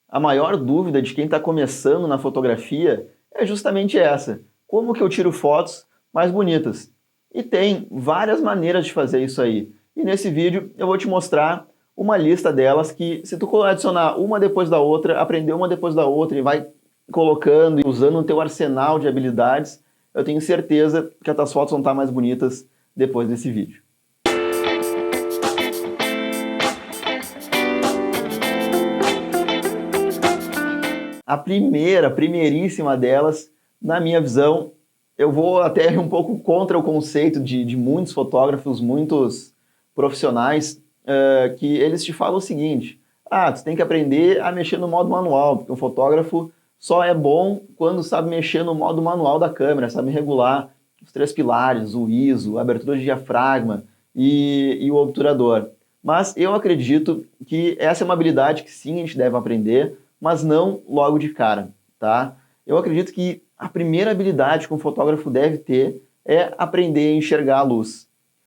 A maior dúvida de quem está começando na fotografia é justamente essa: como que eu tiro fotos mais bonitas? E tem várias maneiras de fazer isso aí. E nesse vídeo eu vou te mostrar uma lista delas que, se tu adicionar uma depois da outra, aprender uma depois da outra e vai colocando e usando o teu arsenal de habilidades, eu tenho certeza que as tuas fotos vão estar mais bonitas depois desse vídeo. A primeiríssima delas, na minha visão, eu vou até um pouco contra o conceito de muitos fotógrafos, muitos profissionais, que eles te falam o seguinte: tu tem que aprender a mexer no modo manual, porque o fotógrafo só é bom quando sabe mexer no modo manual da câmera, sabe regular os 3 pilares, o ISO, a abertura de diafragma e o obturador. Mas eu acredito que essa é uma habilidade que sim, a gente deve aprender, mas não logo de cara, tá? Eu acredito que a primeira habilidade que um fotógrafo deve ter é aprender a enxergar a luz.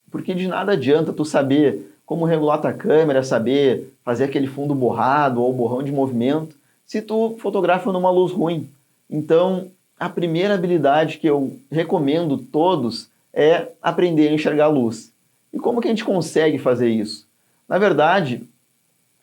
Porque de nada adianta tu saber como regular tua câmera, saber fazer aquele fundo borrado ou borrão de movimento, se tu fotografa numa luz ruim. Então, a primeira habilidade que eu recomendo todos é aprender a enxergar a luz. E como que a gente consegue fazer isso? Na verdade,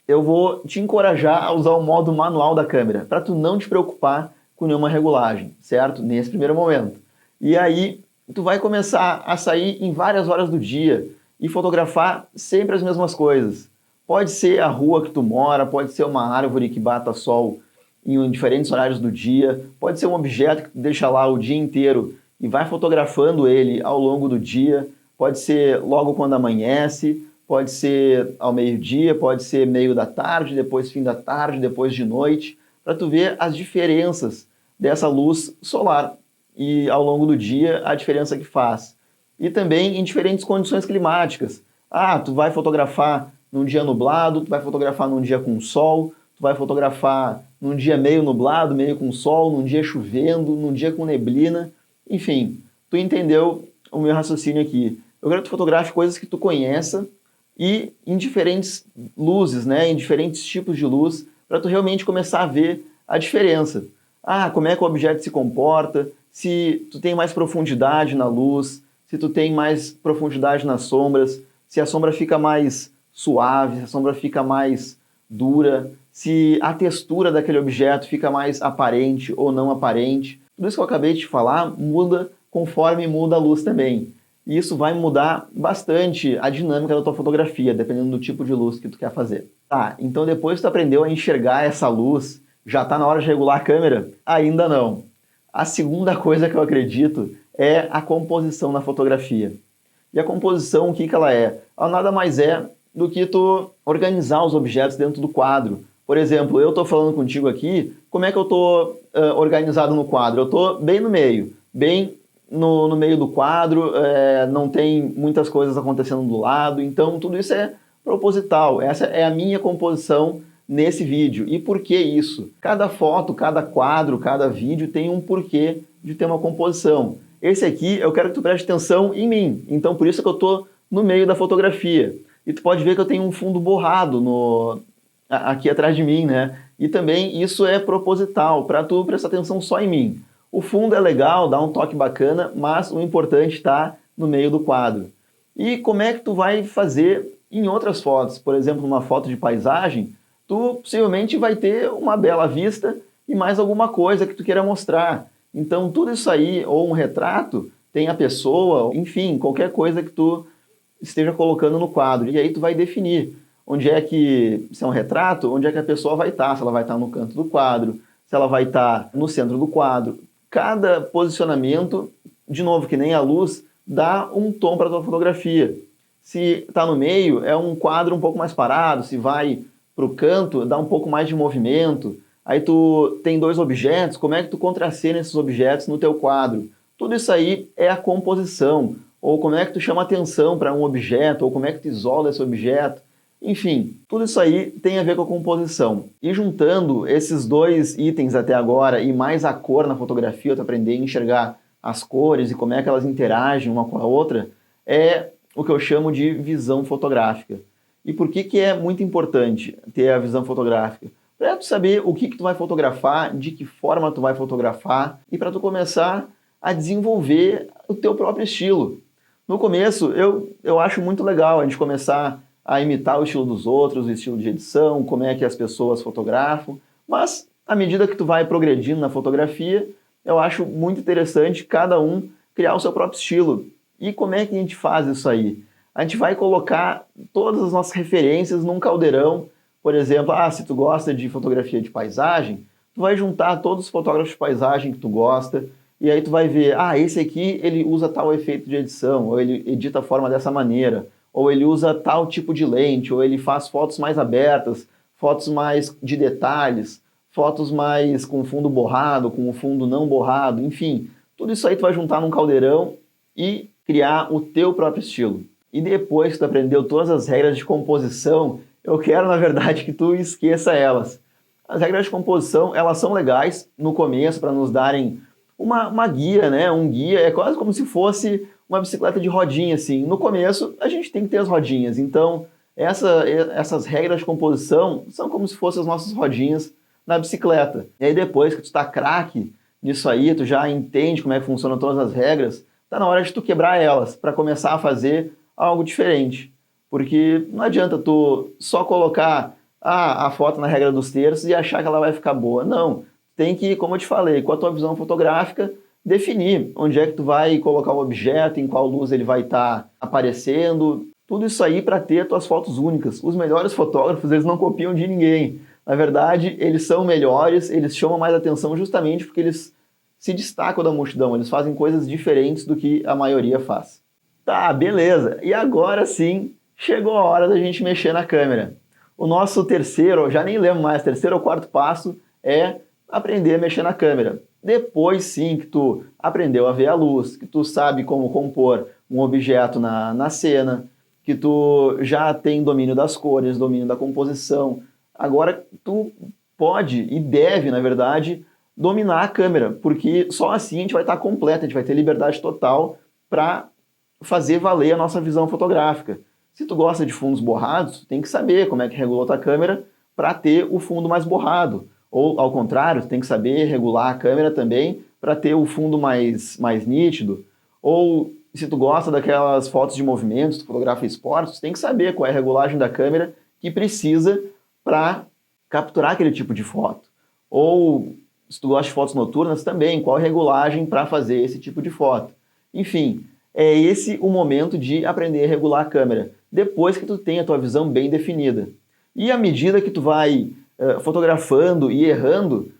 eu vou te encorajar a usar o modo manual da câmera, para tu não te preocupar com nenhuma regulagem, certo? Nesse primeiro momento. E aí, tu vai começar a sair em várias horas do dia e fotografar sempre as mesmas coisas. Pode ser a rua que tu mora, pode ser uma árvore que bata sol em diferentes horários do dia, pode ser um objeto que tu deixa lá o dia inteiro e vai fotografando ele ao longo do dia, pode ser logo quando amanhece, pode ser ao meio-dia, pode ser meio da tarde, depois fim da tarde, depois de noite, para tu ver as diferenças dessa luz solar e ao longo do dia a diferença que faz. E também em diferentes condições climáticas. Tu vai fotografar num dia nublado, tu vai fotografar num dia com sol, tu vai fotografar num dia meio nublado, meio com sol, num dia chovendo, num dia com neblina. Enfim, tu entendeu o meu raciocínio aqui. Eu quero que tu fotografe coisas que tu conheça e em diferentes luzes, né, em diferentes tipos de luz, para tu realmente começar a ver a diferença. Como é que o objeto se comporta, se tu tem mais profundidade na luz, se tu tem mais profundidade nas sombras, se a sombra fica mais suave, se a sombra fica mais dura, se a textura daquele objeto fica mais aparente ou não aparente. Tudo isso que eu acabei de te falar muda conforme muda a luz também. E isso vai mudar bastante a dinâmica da tua fotografia, dependendo do tipo de luz que tu quer fazer. Então depois que tu aprendeu a enxergar essa luz, já está na hora de regular a câmera? Ainda não. A segunda coisa que eu acredito é a composição na fotografia. E a composição, o que ela é? Ela nada mais é do que tu organizar os objetos dentro do quadro. Por exemplo, eu estou falando contigo aqui, como é que eu estou organizado no quadro? Eu estou bem no meio, bem no meio do quadro, não tem muitas coisas acontecendo do lado, então tudo isso é proposital. Essa é a minha composição nesse vídeo. E por que isso? Cada foto, cada quadro, cada vídeo tem um porquê de ter uma composição. Esse aqui eu quero que tu preste atenção em mim, então por isso que eu estou no meio da fotografia. E tu pode ver que eu tenho um fundo borrado aqui atrás de mim, né? E também isso é proposital, para tu prestar atenção só em mim. O fundo é legal, dá um toque bacana, mas o importante está no meio do quadro. E como é que tu vai fazer em outras fotos? Por exemplo, uma foto de paisagem, tu possivelmente vai ter uma bela vista e mais alguma coisa que tu queira mostrar. Então tudo isso aí, ou um retrato, tem a pessoa, enfim, qualquer coisa que tu esteja colocando no quadro. E aí tu vai definir onde é que, se é um retrato, onde é que a pessoa vai estar. Se ela vai estar no canto do quadro, se ela vai estar no centro do quadro. Cada posicionamento, de novo, que nem a luz, dá um tom para a tua fotografia. Se está no meio, é um quadro um pouco mais parado. Se vai para o canto, dá um pouco mais de movimento. Aí tu tem 2 objetos, como é que tu contracena esses objetos no teu quadro? Tudo isso aí é a composição. Ou como é que tu chama atenção para um objeto, ou como é que tu isola esse objeto. Enfim, tudo isso aí tem a ver com a composição. E juntando esses 2 itens até agora e mais a cor na fotografia, tu aprender a enxergar as cores e como é que elas interagem uma com a outra, é o que eu chamo de visão fotográfica. E por que é muito importante ter a visão fotográfica? para tu saber o que tu vai fotografar, de que forma tu vai fotografar e para tu começar a desenvolver o teu próprio estilo. No começo, eu acho muito legal a gente começar a imitar o estilo dos outros, o estilo de edição, como é que as pessoas fotografam, mas à medida que tu vai progredindo na fotografia, eu acho muito interessante cada um criar o seu próprio estilo. E como é que a gente faz isso aí? A gente vai colocar todas as nossas referências num caldeirão. Por exemplo, se tu gosta de fotografia de paisagem, tu vai juntar todos os fotógrafos de paisagem que tu gosta, e aí tu vai ver, esse aqui ele usa tal efeito de edição, ou ele edita a forma dessa maneira, ou ele usa tal tipo de lente, ou ele faz fotos mais abertas, fotos mais de detalhes, fotos mais com fundo borrado, com o fundo não borrado, enfim. Tudo isso aí tu vai juntar num caldeirão e criar o teu próprio estilo. E depois que tu aprendeu todas as regras de composição, eu quero, na verdade, que tu esqueça elas. As regras de composição, elas são legais no começo para nos darem uma guia, né? Um guia é quase como se fosse uma bicicleta de rodinha, assim. No começo, a gente tem que ter as rodinhas. Então, essas regras de composição são como se fossem as nossas rodinhas na bicicleta. E aí depois que tu tá craque nisso aí, tu já entende como é que funcionam todas as regras, tá na hora de tu quebrar elas para começar a fazer algo diferente. Porque não adianta tu só colocar a foto na regra dos terços e achar que ela vai ficar boa. Não. Tem que, como eu te falei, com a tua visão fotográfica, definir onde é que tu vai colocar o objeto, em qual luz ele vai estar aparecendo. Tudo isso aí para ter tuas fotos únicas. Os melhores fotógrafos, eles não copiam de ninguém. Na verdade, eles são melhores, eles chamam mais atenção justamente porque eles se destacam da multidão, eles fazem coisas diferentes do que a maioria faz. Tá, beleza. E agora sim, chegou a hora da gente mexer na câmera. O nosso terceiro, já nem lembro mais, terceiro ou quarto passo é aprender a mexer na câmera. Depois sim que tu aprendeu a ver a luz, que tu sabe como compor um objeto na cena, que tu já tem domínio das cores, domínio da composição. Agora tu pode e deve, na verdade, dominar a câmera, porque só assim a gente vai estar completo, a gente vai ter liberdade total para fazer valer a nossa visão fotográfica. Se tu gosta de fundos borrados, tu tem que saber como é que regula a tua câmera para ter o fundo mais borrado. Ou, ao contrário, tu tem que saber regular a câmera também para ter o fundo mais nítido. Ou, se tu gosta daquelas fotos de movimentos, tu fotografa esportes, tu tem que saber qual é a regulagem da câmera que precisa para capturar aquele tipo de foto. Ou, se tu gosta de fotos noturnas, também, qual a regulagem para fazer esse tipo de foto. Enfim, é esse o momento de aprender a regular a câmera, depois que tu tem a tua visão bem definida. E à medida que tu vai fotografando e errando,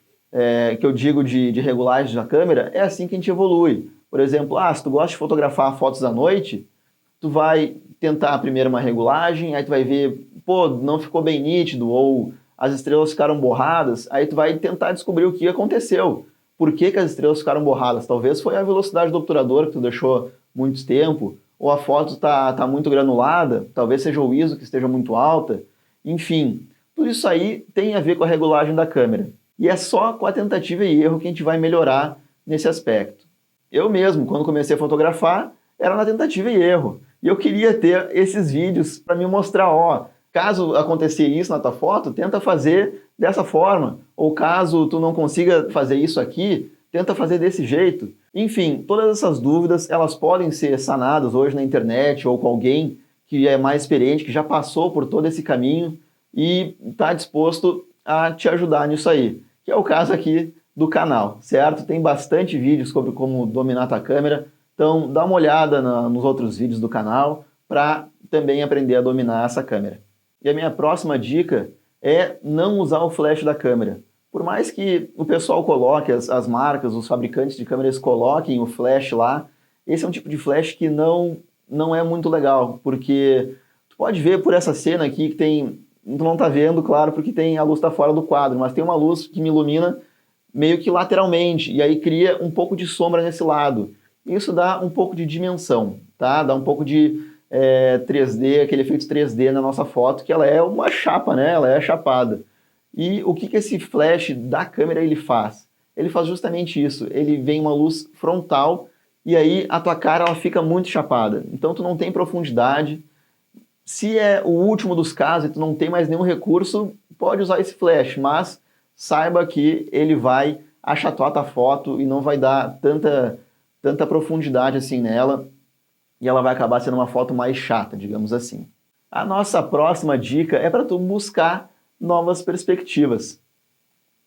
que eu digo de regulagem da câmera, é assim que a gente evolui. Por exemplo, se tu gosta de fotografar fotos à noite, tu vai tentar primeiro uma regulagem, aí tu vai ver, não ficou bem nítido, ou as estrelas ficaram borradas, aí tu vai tentar descobrir o que aconteceu. Por que as estrelas ficaram borradas? Talvez foi a velocidade do obturador que tu deixou muito tempo, ou a foto tá muito granulada, talvez seja o ISO que esteja muito alta. Enfim, tudo isso aí tem a ver com a regulagem da câmera. E é só com a tentativa e erro que a gente vai melhorar nesse aspecto. Eu mesmo, quando comecei a fotografar, era na tentativa e erro. E eu queria ter esses vídeos para me mostrar, caso acontecer isso na tua foto, tenta fazer dessa forma. Ou caso tu não consiga fazer isso aqui, tenta fazer desse jeito. Enfim, todas essas dúvidas, elas podem ser sanadas hoje na internet ou com alguém que é mais experiente, que já passou por todo esse caminho e está disposto a te ajudar nisso aí, que é o caso aqui do canal, certo? Tem bastante vídeos sobre como dominar a tua câmera, então dá uma olhada nos outros vídeos do canal para também aprender a dominar essa câmera. E a minha próxima dica é não usar o flash da câmera. Por mais que o pessoal coloque, as marcas, os fabricantes de câmeras coloquem o flash lá, esse é um tipo de flash que não é muito legal, porque tu pode ver por essa cena aqui que tem, tu não tá vendo, claro, porque a luz tá fora do quadro, mas tem uma luz que me ilumina meio que lateralmente, e aí cria um pouco de sombra nesse lado. Isso dá um pouco de dimensão, tá? Dá um pouco de 3D, aquele efeito 3D na nossa foto, que ela é uma chapa, né? Ela é chapada. E o que esse flash da câmera ele faz? Ele faz justamente isso. Ele vem uma luz frontal e aí a tua cara ela fica muito chapada. Então tu não tem profundidade. Se é o último dos casos e tu não tem mais nenhum recurso, pode usar esse flash, mas saiba que ele vai achatoar a tua foto e não vai dar tanta profundidade assim nela, e ela vai acabar sendo uma foto mais chata, digamos assim. A nossa próxima dica é para tu buscar novas perspectivas.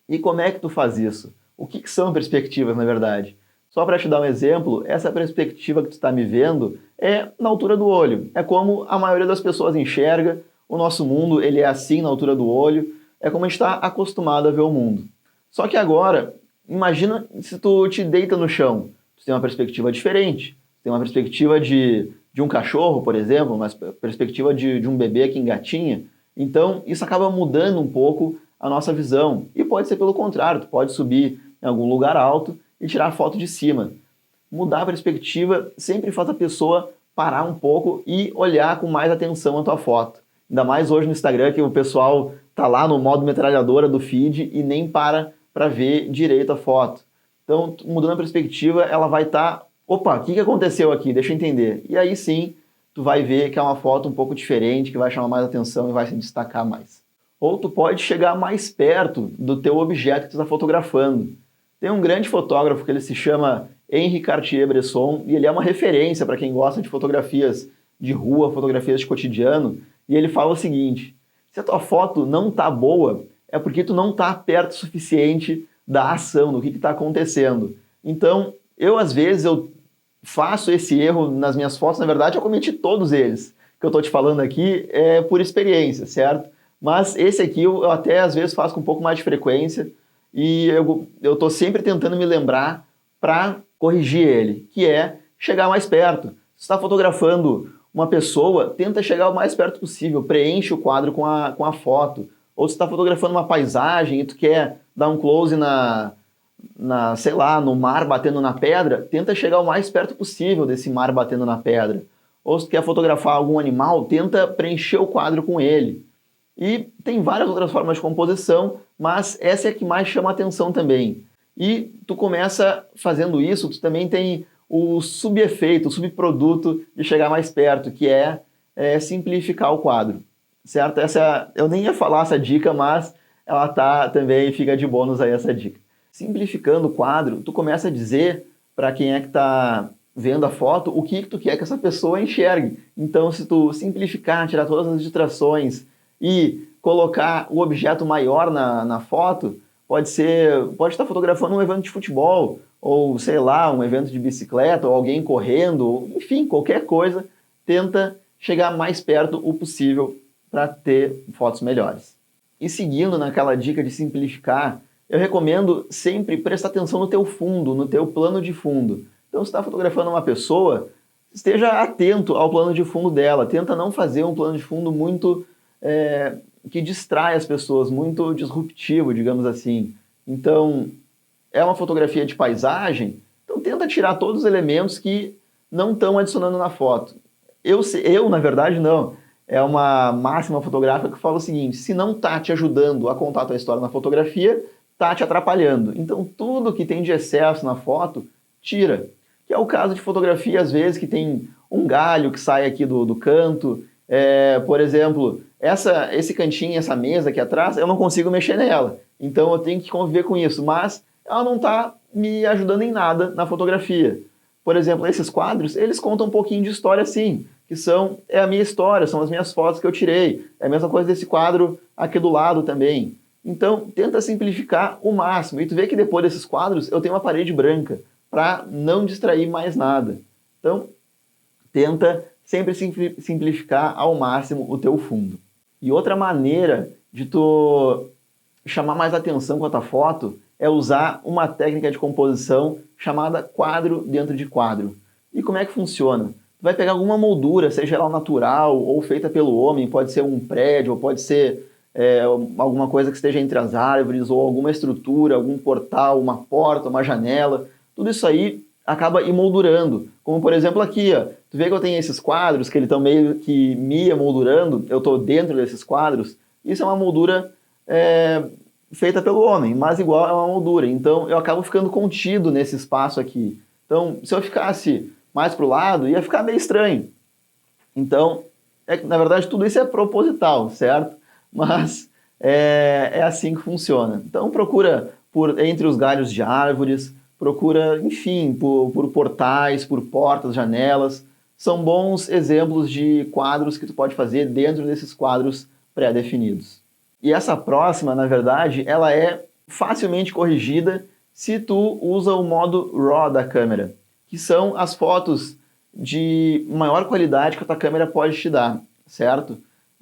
E como é que tu faz isso? O que são perspectivas, na verdade? Só para te dar um exemplo, essa perspectiva que tu está me vendo é na altura do olho. É como a maioria das pessoas enxerga, o nosso mundo ele é assim na altura do olho, é como a gente está acostumado a ver o mundo. Só que agora, imagina se tu te deita no chão, tu tem uma perspectiva diferente. Tem uma perspectiva de um cachorro, por exemplo, uma perspectiva de um bebê que engatinha. Então, isso acaba mudando um pouco a nossa visão. E pode ser pelo contrário, tu pode subir em algum lugar alto e tirar a foto de cima. Mudar a perspectiva sempre faz a pessoa parar um pouco e olhar com mais atenção a tua foto. Ainda mais hoje no Instagram, que o pessoal tá lá no modo metralhadora do feed e nem para ver direito a foto. Então, mudando a perspectiva, ela vai estar... Opa, o que aconteceu aqui? Deixa eu entender. E aí sim, tu vai ver que é uma foto um pouco diferente, que vai chamar mais atenção e vai se destacar mais. Ou tu pode chegar mais perto do teu objeto que tu está fotografando. Tem um grande fotógrafo que ele se chama Henri Cartier-Bresson e ele é uma referência para quem gosta de fotografias de rua, fotografias de cotidiano, e ele fala o seguinte: se a tua foto não tá boa, é porque tu não tá perto o suficiente da ação, do que está acontecendo. Então, às vezes eu faço esse erro nas minhas fotos, na verdade eu cometi todos eles que eu estou te falando aqui por experiência, certo? Mas esse aqui eu até às vezes faço com um pouco mais de frequência e eu estou sempre tentando me lembrar para corrigir ele, que é chegar mais perto. Se está fotografando uma pessoa, tenta chegar o mais perto possível, preenche o quadro com a foto. Ou se está fotografando uma paisagem e tu quer dar um close sei lá, no mar batendo na pedra, tenta chegar o mais perto possível desse mar batendo na pedra. Ou se tu quer fotografar algum animal, tenta preencher o quadro com ele. E tem várias outras formas de composição, mas essa é a que mais chama a atenção também. E tu começa fazendo isso, tu também tem o subefeito, o subproduto de chegar mais perto, que é simplificar o quadro, certo? Eu nem ia falar essa dica, mas ela tá também, fica de bônus aí essa dica. Simplificando o quadro, tu começa a dizer para quem é que está vendo a foto o que tu quer que essa pessoa enxergue. Então, se tu simplificar, tirar todas as distrações e colocar o objeto maior na foto, pode estar fotografando um evento de futebol, ou sei lá, um evento de bicicleta, ou alguém correndo, enfim, qualquer coisa, tenta chegar mais perto o possível para ter fotos melhores. E seguindo naquela dica de simplificar, eu recomendo sempre prestar atenção no teu fundo, no teu plano de fundo. Então, se está fotografando uma pessoa, esteja atento ao plano de fundo dela. Tenta não fazer um plano de fundo muito que distrai as pessoas, muito disruptivo, digamos assim. Então, é uma fotografia de paisagem, então tenta tirar todos os elementos que não estão adicionando na foto. Na verdade, não. É uma máxima fotográfica que fala o seguinte: se não está te ajudando a contar a tua história na fotografia, está te atrapalhando. Então, tudo que tem de excesso na foto, tira. Que é o caso de fotografia, às vezes, que tem um galho que sai aqui do canto. Por exemplo, esse cantinho, essa mesa aqui atrás, eu não consigo mexer nela. Então, eu tenho que conviver com isso. Mas ela não está me ajudando em nada na fotografia. Por exemplo, esses quadros, eles contam um pouquinho de história, sim. Que é a minha história, são as minhas fotos que eu tirei. É a mesma coisa desse quadro aqui do lado também. Então, tenta simplificar o máximo. E tu vê que depois desses quadros, eu tenho uma parede branca, para não distrair mais nada. Então, tenta sempre simplificar ao máximo o teu fundo. E outra maneira de tu chamar mais atenção com a tua foto é usar uma técnica de composição chamada quadro dentro de quadro. E como é que funciona? Tu vai pegar alguma moldura, seja ela natural ou feita pelo homem, pode ser um prédio, ou pode ser alguma coisa que esteja entre as árvores, ou alguma estrutura, algum portal, uma porta, uma janela. Tudo isso aí acaba emoldurando. Como, por exemplo, aqui, ó, tu vê que eu tenho esses quadros que eles estão meio que me emoldurando, eu estou dentro desses quadros. Isso é uma moldura feita pelo homem, mas igual é uma moldura. Então, eu acabo ficando contido nesse espaço aqui. Então, se eu ficasse mais para o lado, ia ficar meio estranho. Então, Na verdade, tudo isso é proposital, certo? Mas é assim que funciona. Então, procura entre os galhos de árvores, procura, enfim, por portais, por portas, janelas. São bons exemplos de quadros que tu pode fazer dentro desses quadros pré-definidos. E essa próxima, na verdade, ela é facilmente corrigida se tu usa o modo RAW da câmera, que são as fotos de maior qualidade que a tua câmera pode te dar, certo?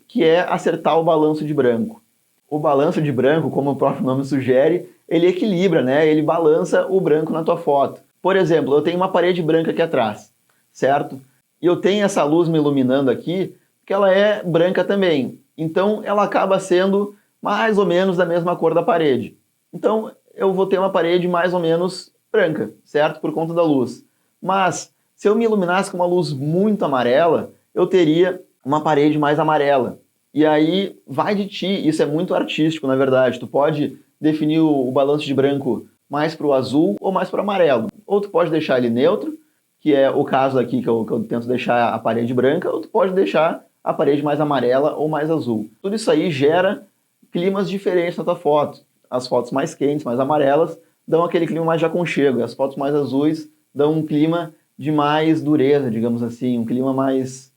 Que é acertar o balanço de branco. O balanço de branco, como o próprio nome sugere, ele equilibra, né? Ele balança o branco na tua foto. Por exemplo, eu tenho uma parede branca aqui atrás, certo? E eu tenho essa luz me iluminando aqui, que ela é branca também. Então, ela acaba sendo mais ou menos da mesma cor da parede. Então, eu vou ter uma parede mais ou menos branca, certo? Por conta da luz. Mas, se eu me iluminasse com uma luz muito amarela, eu teria uma parede mais amarela. E aí, vai de ti, isso é muito artístico, na verdade. Tu pode definir o balanço de branco mais para o azul ou mais para o amarelo. Ou tu pode deixar ele neutro, que é o caso aqui que eu tento deixar a parede branca, ou tu pode deixar a parede mais amarela ou mais azul. Tudo isso aí gera climas diferentes na tua foto. As fotos mais quentes, mais amarelas, dão aquele clima mais de aconchego. E as fotos mais azuis dão um clima de mais dureza, digamos assim, um clima mais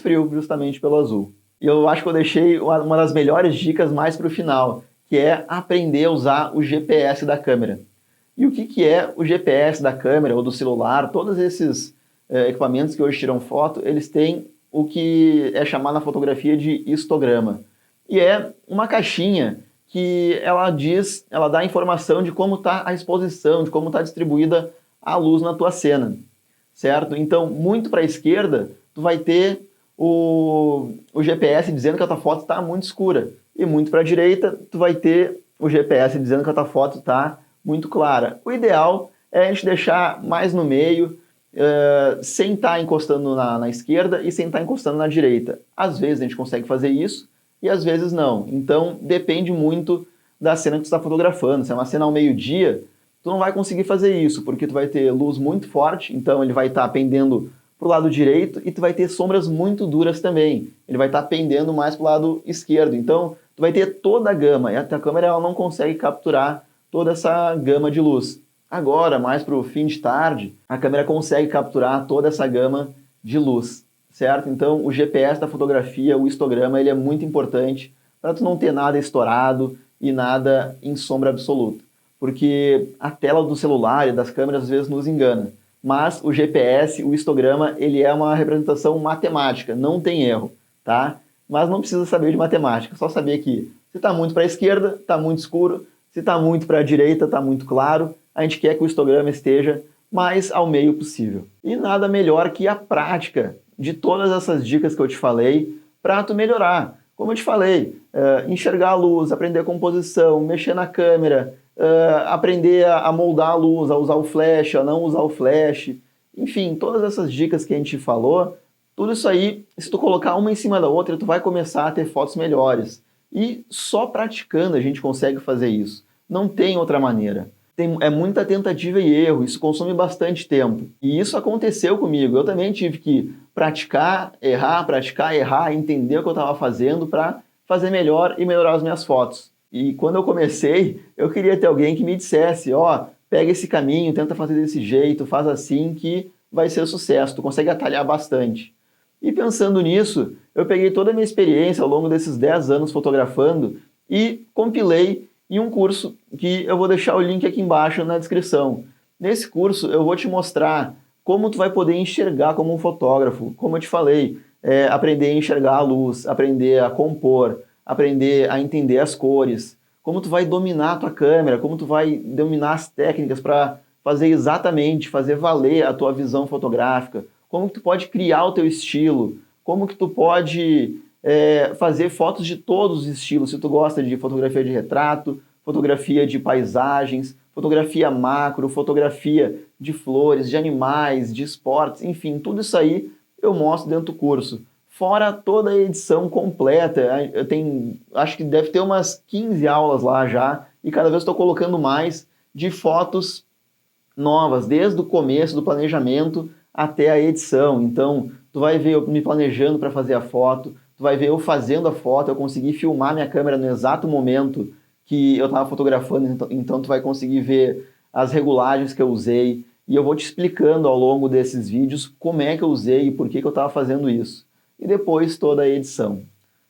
frio, justamente pelo azul. E eu acho que eu deixei uma das melhores dicas mais para o final, que é aprender a usar o GPS da câmera. E o que é o GPS da câmera ou do celular? Todos esses equipamentos que hoje tiram foto, eles têm o que é chamado na fotografia de histograma. E é uma caixinha que ela dá informação de como está a exposição, de como está distribuída a luz na tua cena, certo? Então, muito para a esquerda, tu vai ter o GPS dizendo que a tua foto está muito escura. E muito para a direita, tu vai ter o GPS dizendo que a tua foto está muito clara. O ideal é a gente deixar mais no meio, sem estar encostando na esquerda e sem estar encostando na direita. Às vezes a gente consegue fazer isso e às vezes não. Então depende muito da cena que tu está fotografando. Se é uma cena ao meio-dia, tu não vai conseguir fazer isso, porque tu vai ter luz muito forte, então ele vai estar pendendo para o lado direito e tu vai ter sombras muito duras também. Ele vai estar pendendo mais para o lado esquerdo. Então tu vai ter toda a gama e a tua câmera ela não consegue capturar toda essa gama de luz. Agora, mais para o fim de tarde, a câmera consegue capturar toda essa gama de luz, certo? Então, o GPS da fotografia, o histograma, ele é muito importante para tu não ter nada estourado e nada em sombra absoluta. Porque a tela do celular e das câmeras às vezes nos engana. Mas o GPS, o histograma, ele é uma representação matemática, não tem erro, tá? Mas não precisa saber de matemática, só saber que se está muito para a esquerda, está muito escuro, se está muito para a direita, está muito claro. A gente quer que o histograma esteja mais ao meio possível. E nada melhor que a prática de todas essas dicas que eu te falei para tu melhorar. Como eu te falei, enxergar a luz, aprender a composição, mexer na câmera, aprender a moldar a luz, a usar o flash, a não usar o flash. Enfim, todas essas dicas que a gente falou, tudo isso aí, se tu colocar uma em cima da outra, tu vai começar a ter fotos melhores. E só praticando a gente consegue fazer isso. Não tem outra maneira. É muita tentativa e erro, isso consome bastante tempo. E isso aconteceu comigo. Eu também tive que praticar, errar, entender o que eu estava fazendo para fazer melhor e melhorar as minhas fotos. E quando eu comecei, eu queria ter alguém que me dissesse, pega esse caminho, tenta fazer desse jeito, faz assim que vai ser sucesso, tu consegue atalhar bastante. E pensando nisso, eu peguei toda a minha experiência ao longo desses 10 anos fotografando e compilei em um curso que eu vou deixar o link aqui embaixo na descrição. Nesse curso eu vou te mostrar como tu vai poder enxergar como um fotógrafo. Como eu te falei, aprender a enxergar a luz, aprender a compor, aprender a entender as cores, como tu vai dominar a tua câmera, como tu vai dominar as técnicas para fazer valer a tua visão fotográfica, como que tu pode criar o teu estilo, como que tu pode fazer fotos de todos os estilos, se tu gosta de fotografia de retrato, fotografia de paisagens, fotografia macro, fotografia de flores, de animais, de esportes, enfim, tudo isso aí eu mostro dentro do curso. Fora toda a edição completa, acho que deve ter umas 15 aulas lá já, e cada vez estou colocando mais de fotos novas, desde o começo do planejamento até a edição. Então, tu vai ver eu me planejando para fazer a foto, tu vai ver eu fazendo a foto, eu consegui filmar minha câmera no exato momento que eu estava fotografando, então tu vai conseguir ver as regulagens que eu usei, e eu vou te explicando ao longo desses vídeos como é que eu usei e por que eu estava fazendo isso. E depois toda a edição,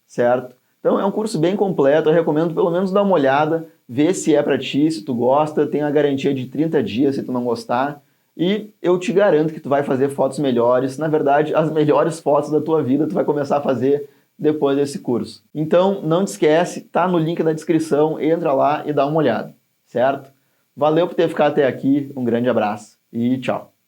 certo? Então é um curso bem completo, eu recomendo pelo menos dar uma olhada, ver se é para ti, se tu gosta, tem a garantia de 30 dias se tu não gostar, e eu te garanto que tu vai fazer fotos melhores, na verdade as melhores fotos da tua vida tu vai começar a fazer depois desse curso. Então não te esquece, tá no link na descrição, entra lá e dá uma olhada, certo? Valeu por ter ficado até aqui, um grande abraço e tchau!